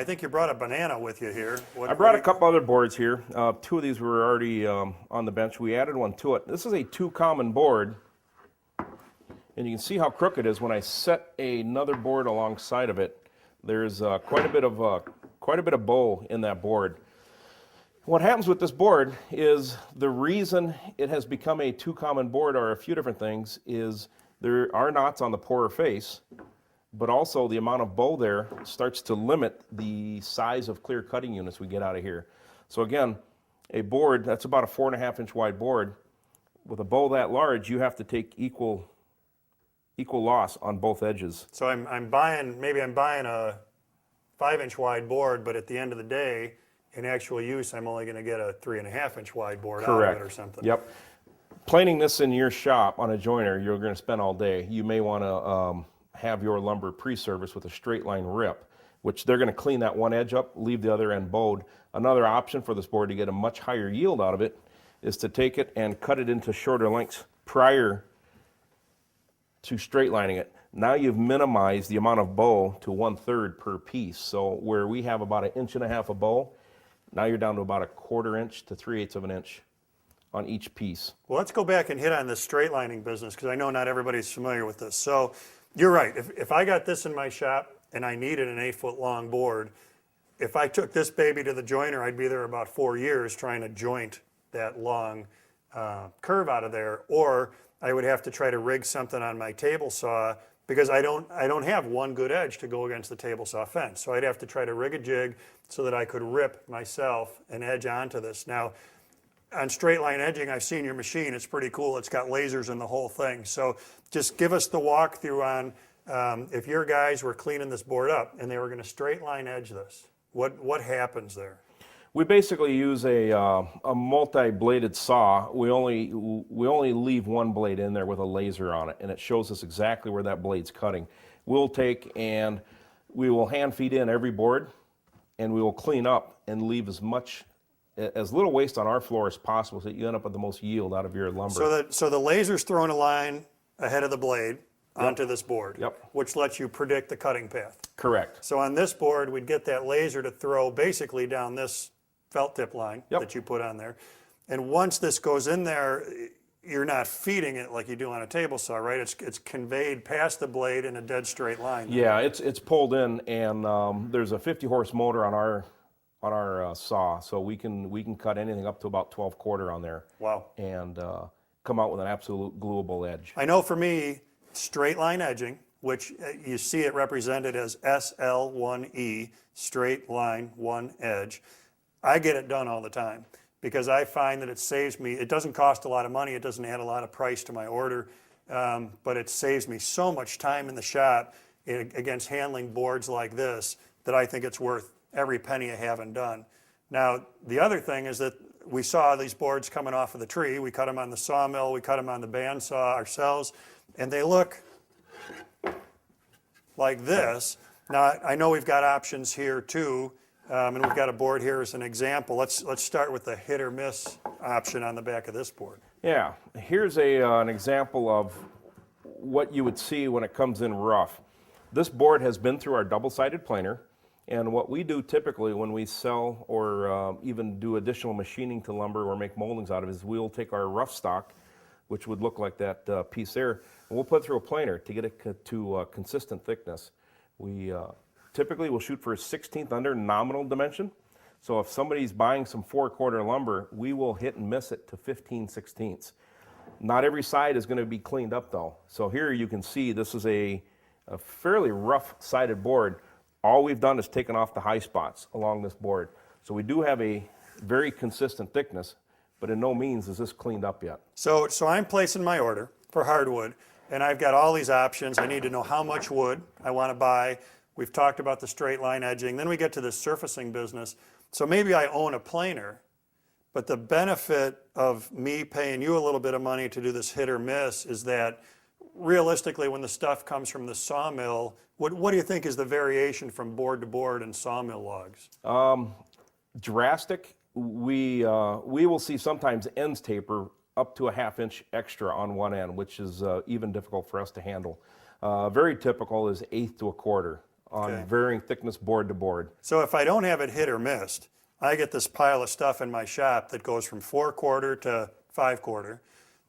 I think you brought a banana with you here. I brought a couple other boards here. Two of these were already on the bench. We added one to it. This is a two-common board, and you can see how crooked it is when I set another board alongside of it. There's quite a bit of bow in that board. What happens with this board is the reason it has become a two-common board are a few different things. Is there are knots on the poorer face, but also the amount of bow there starts to limit the size of clear cutting units we get out of here. So again, a board that's about a 4.5 inch wide board with a bow that large, you have to take equal loss on both edges. So I'm buying a 5-inch wide board, but at the end of the day, in actual use, I'm only going to get a 3.5 inch wide board out of it or something. Yep. Planing this in your shop on a joiner, you're going to spend all day. You may want to have your lumber pre-serviced with a straight line rip, which they're going to clean that one edge up, leave the other end bowed. Another option for this board to get a much higher yield out of it is to take it and cut it into shorter lengths prior to straight lining it. Now you've minimized the amount of bow to 1/3 per piece. So where we have about 1.5 inches of bow, now you're down to about 1/4 inch to 3/8 of an inch on each piece. Well, let's go back and hit on this straight lining business because I know not everybody's familiar with this. So you're right. If I got this in my shop and I needed an 8-foot long board, if I took this baby to the joiner, I'd be there about 4 years trying to joint that long curve out of there, or I would have to try to rig something on my table saw because I don't have one good edge to go against the table saw fence. So I'd have to try to rig a jig so that I could rip myself an edge onto this. Now, on straight line edging, I've seen your machine. It's pretty cool. It's got lasers in the whole thing. So just give us the walkthrough on if your guys were cleaning this board up and they were going to straight line edge this, what happens there? We basically use a multi-bladed saw. We only leave one blade in there with a laser on it, and it shows us exactly where that blade's cutting. We'll take and we will hand feed in every board, and we will clean up and leave as little waste on our floor as possible so that you end up with the most yield out of your lumber. So the laser's throwing a line ahead of the blade onto this board, which lets you predict the cutting path. Correct. So on this board, we'd get that laser to throw basically down this felt tip line that you put on there. And once this goes in there, you're not feeding it like you do on a table saw, right? It's conveyed past the blade in a dead straight line. Yeah, it's pulled in, and there's a 50-horse motor on our saw, so we can cut anything up to about 12/4 on there. Wow. And come out with an absolute gluable edge. I know for me, straight line edging, which you see it represented as SL1E, straight line, one edge, I get it done all the time because I find that it saves me. It doesn't cost a lot of money. It doesn't add a lot of price to my order, but it saves me so much time in the shop against handling boards like this that I think it's worth every penny I haven't done. Now, the other thing is that we saw these boards coming off of the tree. We cut them on the sawmill. We cut them on the bandsaw ourselves, and they look like this. Now, I know we've got options here too. And we've got a board here as an example. Let's start with the hit or miss option on the back of this board. Yeah, here's an example of what you would see when it comes in rough. This board has been through our double-sided planer, and what we do typically when we sell or even do additional machining to lumber or make moldings out of it is we'll take our rough stock, which would look like that piece there, and we'll put it through a planer to get it to consistent thickness. We typically we'll shoot for a 1/16 under nominal dimension. So if somebody's buying some 4/4 lumber, we will hit and miss it to 15/16. Not every side is going to be cleaned up though. So here you can see this is a fairly rough sided board. All we've done is taken off the high spots along this board. So we do have a very consistent thickness, but in no means is this cleaned up yet. So I'm placing my order for hardwood, and I've got all these options. I need to know how much wood I want to buy. We've talked about the straight line edging. Then we get to the surfacing business. So maybe I own a planer, but the benefit of me paying you a little bit of money to do this hit or miss is that realistically when the stuff comes from the sawmill, what do you think is the variation from board to board in sawmill logs? Drastic. We will see sometimes ends taper up to a 1/2 inch extra on one end, which is even difficult for us to handle. Very typical is 1/8 to 1/4 on Okay. varying thickness board to board. So if I don't have it hit or missed, I get this pile of stuff in my shop that goes from 4/4 to 5/4.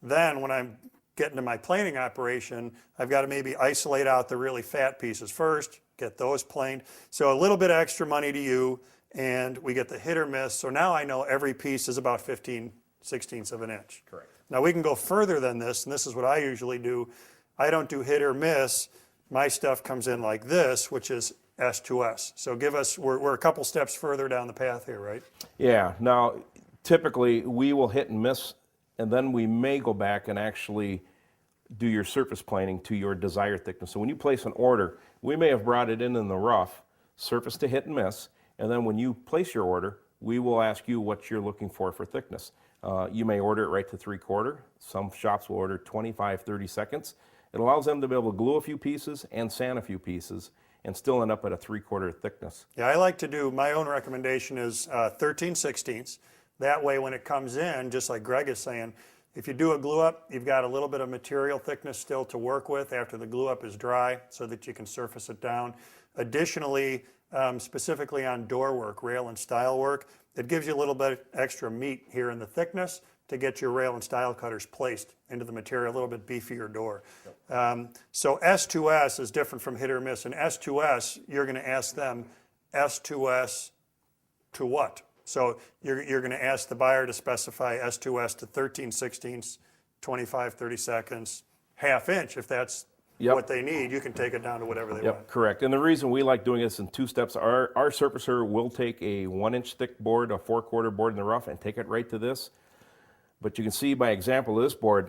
Then when I'm getting to my planing operation, I've got to maybe isolate out the really fat pieces first, get those planed. So a little bit of extra money to you, and we get the hit or miss. So now I know every piece is about 15/16 of an inch. Correct. Now we can go further than this, and this is what I usually do. I don't do hit or miss. My stuff comes in like this, which is S2S. So give us, we're a couple steps further down the path here, right? Yeah, now typically we will hit and miss, and then we may go back and actually do your surface planing to your desired thickness. So when you place an order, we may have brought it in the rough, surface to hit and miss, and then when you place your order, we will ask you what you're looking for thickness. You may order it right to 3/4. Some shops will order 25, 30 seconds. It allows them to be able to glue a few pieces and sand a few pieces and still end up at a 3/4 thickness. Yeah, I like to do, my own recommendation is 13/16. That way when it comes in, just like Greg is saying, if you do a glue up, you've got a little bit of material thickness still to work with after the glue up is dry so that you can surface it down. Additionally, specifically on door work, rail and style work, it gives you a little bit extra meat here in the thickness to get your rail and style cutters placed into the material, a little bit beefier door. So S2S is different from hit or miss. And S2S, you're going to ask them S2S to what? So you're going to ask the buyer to specify S2S to 13/16, 25, 30 seconds, ½ inch. If that's what they need, you can take it down to whatever they want. Correct. And the reason we like doing this in 2 steps, our surfacer will take a 1-inch thick board, a 4/4 board in the rough, and take it right to this. But you can see by example of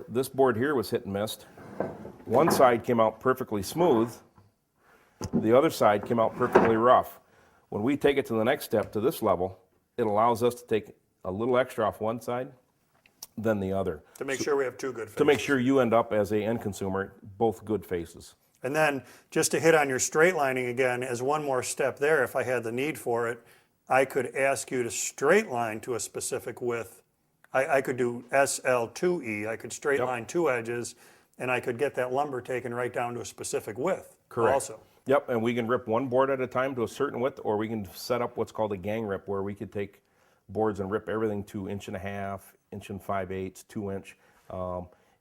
this board here was hit and missed. One side came out perfectly smooth. The other side came out perfectly rough. When we take it to the next step, to this level, it allows us to take a little extra off one side, then the other. To make sure we have two good faces. To make sure you end up as a end consumer, both good faces. And then just to hit on your straight lining again, as one more step there, if I had the need for it, I could ask you to straight line to a specific width. I could do SL2E, I could straight line 2 edges, and I could get that lumber taken right down to a specific width. Correct. Also. Yep, and we can rip one board at a time to a certain width, or we can set up what's called a gang rip, where we could take boards and rip everything to 1.5 inch, 1 5/8, 2 inch.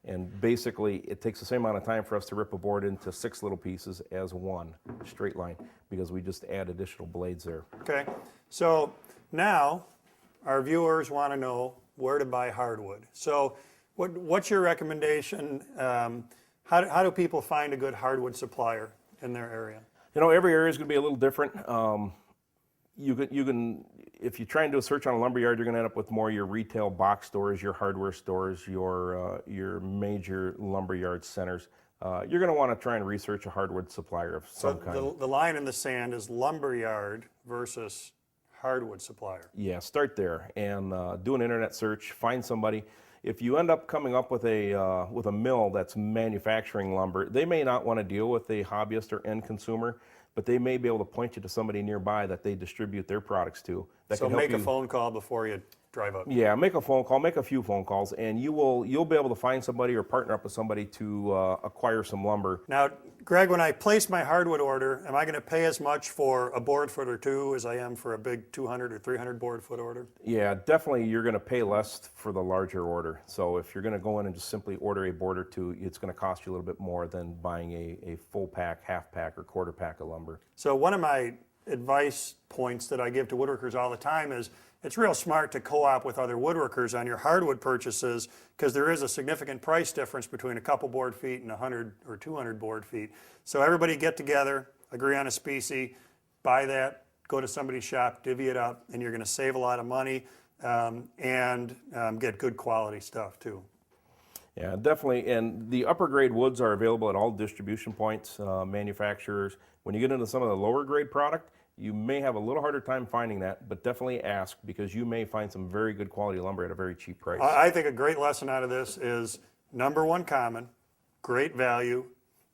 And basically, it takes the same amount of time for us to rip a board into 6 little pieces as one straight line, because we just add additional blades there. Okay, so now our viewers want to know where to buy hardwood. So what's your recommendation? How do people find a good hardwood supplier in their area? You know, every area is going to be a little different. You can, if you try and do a search on a lumber yard, you're going to end up with more your retail box stores, your hardware stores, your major lumber yard centers. You're going to want to try and research a hardwood supplier of some kind. So the line in the sand is lumber yard versus hardwood supplier. Yeah, start there and do an internet search. Find somebody. If you end up coming up with a mill that's manufacturing lumber, they may not want to deal with a hobbyist or end consumer, but they may be able to point you to somebody nearby that they distribute their products to. That So can help make a you. phone call before you drive up. Yeah, make a phone call, make a few phone calls, and you'll be able to find somebody or partner up with somebody to acquire some lumber. Now, Greg, when I place my hardwood order, am I going to pay as much for a board foot or two as I am for a big 200 or 300 board foot order? Yeah, definitely you're going to pay less for the larger order. So if you're going to go in and just simply order a board or two, it's going to cost you a little bit more than buying a full pack, half pack, or quarter pack of lumber. So one of my advice points that I give to woodworkers all the time is it's real smart to co-op with other woodworkers on your hardwood purchases, because there is a significant price difference between a couple board feet and 100 or 200 board feet. So everybody get together, agree on a species, buy that, go to somebody's shop, divvy it up, and you're going to save a lot of money and get good quality stuff too. Yeah, definitely. And the upper grade woods are available at all distribution points, manufacturers. When you get into some of the lower grade product, you may have a little harder time finding that, but definitely ask, because you may find some very good quality lumber at a very cheap price. I think a great lesson out of this is number one common, great value,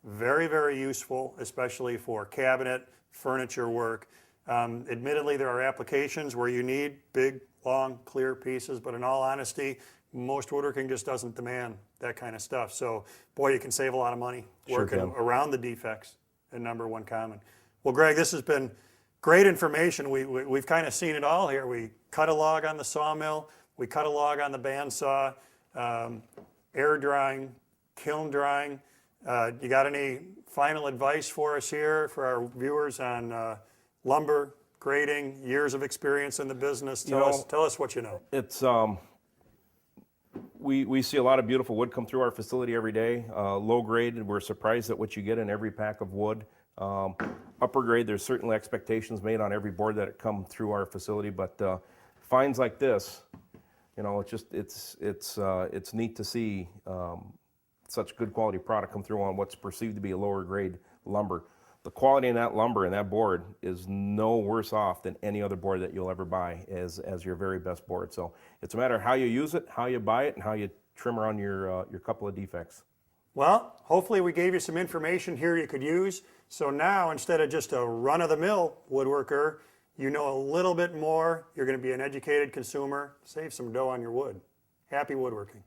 very, very useful, especially for cabinet, furniture work. Admittedly, there are applications where you need big, long, clear pieces, but in all honesty, most woodworking just doesn't demand that kind of stuff. So, boy, you can save a lot of money working around the defects in number one common. Well, Greg, this has been great information. We've kind of seen it all here. We cut a log on the sawmill, we cut a log on the bandsaw, air drying, kiln drying. You got any final advice for us here, for our viewers on lumber, grading, years of experience in the business? Tell us what you know. It's we see a lot of beautiful wood come through our facility every day. Low grade, we're surprised at what you get in every pack of wood. Upper grade, there's certainly expectations made on every board that it come through our facility, but finds like this, it's neat to see such good quality product come through on what's perceived to be a lower grade lumber. The quality in that lumber and that board is no worse off than any other board that you'll ever buy as your very best board. So it's a matter of how you use it, how you buy it, and how you trim around your couple of defects. Well, hopefully we gave you some information here you could use. So now, instead of just a run-of-the-mill woodworker, you know a little bit more. You're going to be an educated consumer. Save some dough on your wood. Happy woodworking.